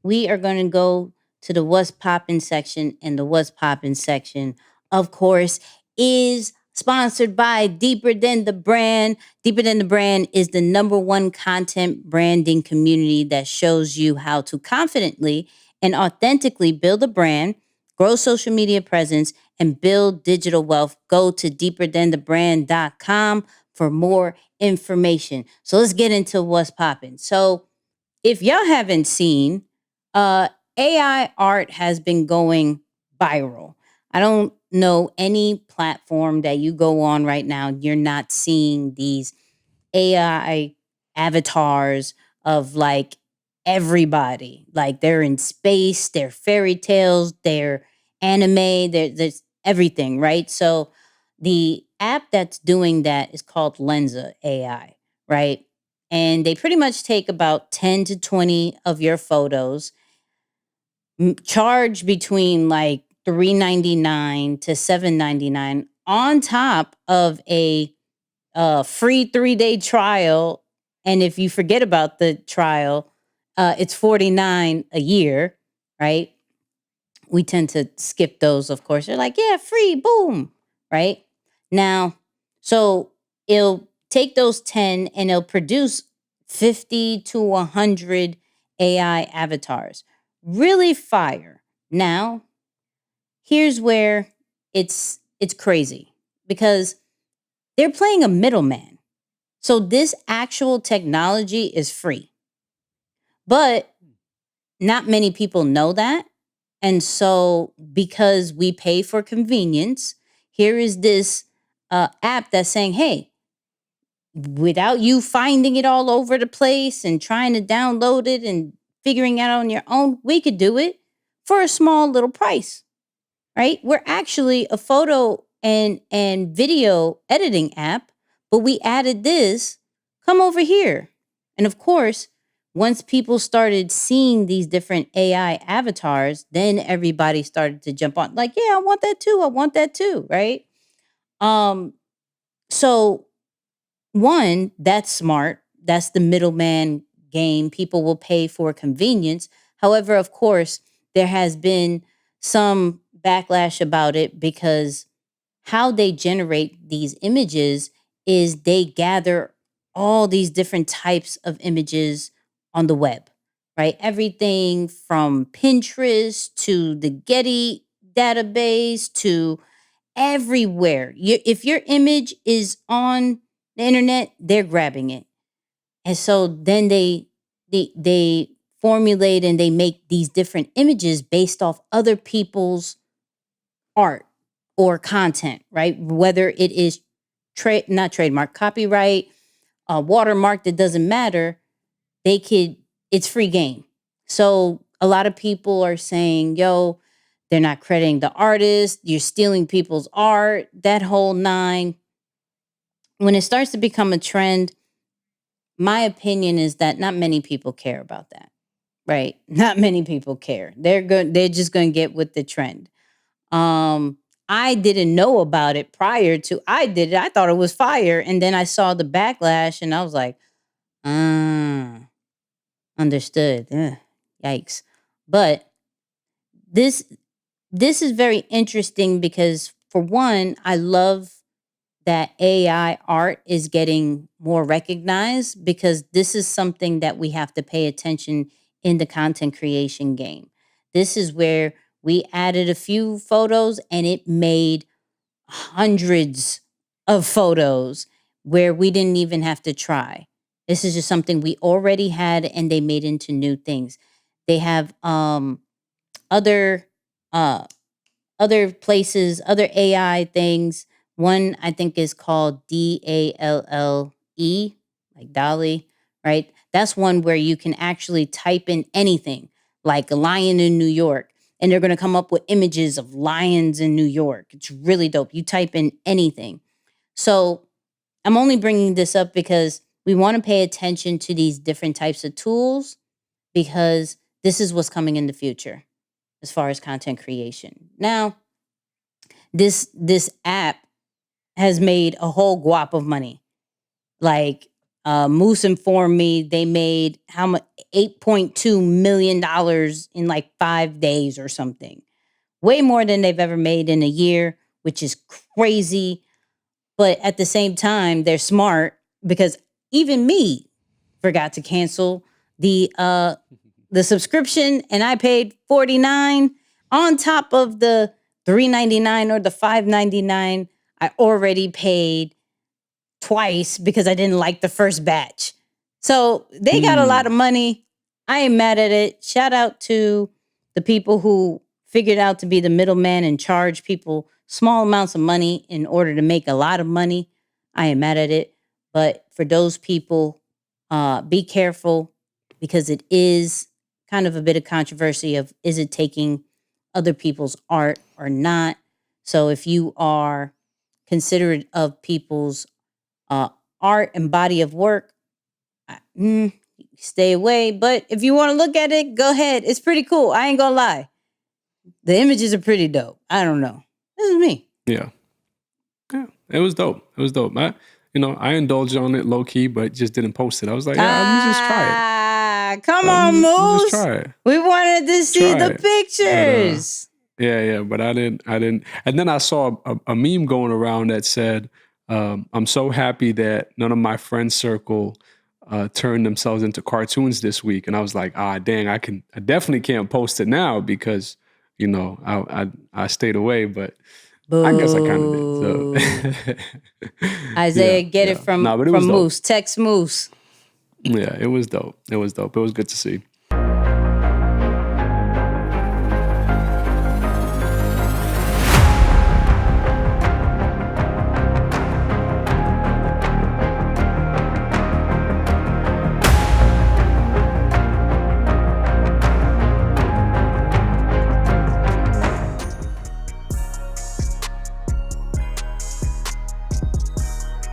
we are going to go to the What's Poppin' section. And the What's Poppin' section, of course, is sponsored by Deeper Than the Brand. Deeper Than the Brand is the number one content branding community that shows you how to confidently and authentically build a brand, grow social media presence, and build digital wealth. Go to deeperthanthebrand.com for more information. So let's get into what's popping. So if y'all haven't seen, uh, AI art has been going viral. I don't know any platform that you go on right now, you're not seeing these AI avatars of like everybody. Like they're in space, they're fairy tales, they're anime, there's everything, right? So the app that's doing that is called Lensa AI, right? And they pretty much take about 10 to 20 of your photos, charge between like 3.99 to 7.99 on top of a free 3-day trial. And if you forget about the trial, it's 49 a year, right? We tend to skip those, of course. They're like, yeah, free, boom, right? Now, so it'll take those 10 and it'll produce 50 to 100 AI avatars. Really fire. Now, here's where it's crazy because they're playing a middleman. So this actual technology is free, but not many people know that. And so, because we pay for convenience, here is this app that's saying, hey, without you finding it all over the place and trying to download it and figuring out on your own, we could do it for a small little price, right? We're actually a photo and video editing app, but we added this. Come over here. And of course, once people started seeing these different AI avatars, then everybody started to jump on like, yeah, I want that too. I want that too, right? Um so one, that's smart. That's the middleman game. People will pay for convenience. However, of course, there has been some backlash about it because how they generate these images is they gather all these different types of images on the web, right? Everything from Pinterest to the Getty database to everywhere. If your image is on the internet, they're grabbing it. And so then they formulate and they make these different images based off other people's art or content, right? Whether it is not trademark, copyright, watermark, that doesn't matter. They could, it's free game. So a lot of people are saying, yo, they're not crediting the artist, you're stealing people's art, that whole nine. When it starts to become a trend, my opinion is that not many people care about that, right? Not many people care. They're just going to get with the trend. Um, I didn't know about it prior to I did it. I thought it was fire. And then I saw the backlash and I was like, ah, understood. Ugh, yikes. But this this is very interesting because for one, I love that AI art is getting more recognized because this is something that we have to pay attention in the content creation game. This is where we added a few photos and it made hundreds of photos where we didn't even have to try. This is just something we already had and they made into new things. They have other uh other places, other AI things. One I think is called DALLE, like Dolly, right? That's one where you can actually type in anything, like a lion in New York, and they're going to come up with images of lions in New York. It's really dope. You type in anything. So I'm only bringing this up because we want to pay attention to these different types of tools because this is what's coming in the future as far as content creation. Now, this app has made a whole guap of money. Like Moose informed me they made how much $8.2 million in like 5 days or something. Way more than they've ever made in a year, which is crazy. But at the same time, they're smart because even me forgot to cancel the subscription, and I paid $49 on top of the $3.99 or the $5.99. I already paid twice because I didn't like the first batch. So they got a lot of money. I ain't mad at it. Shout out to the people who figured out to be the middleman and charge people small amounts of money in order to make a lot of money. I ain't mad at it. But for those people, be careful because it is kind of a bit of controversy of is it taking other people's art or not. So if you are considerate of people's art and body of work, stay away. But if you want to look at it, go ahead. It's pretty cool. I ain't gonna lie. The images are pretty dope. I don't know. This is me. Yeah. It was dope. It was dope. I indulged on it low key, but just didn't post it. I was like, yeah, let me just try it. Come on, Moose. Just try it. We wanted to see the pictures. But I didn't. And then I saw a meme going around that said, I'm so happy that none of my friend circle turned themselves into cartoons this week. And I was like, dang, I definitely can't post it now because, I stayed away, but Boo. I guess I kind of did. So. Isaiah, get it from Moose. Text Moose. Yeah, it was dope. It was dope. It was good to see.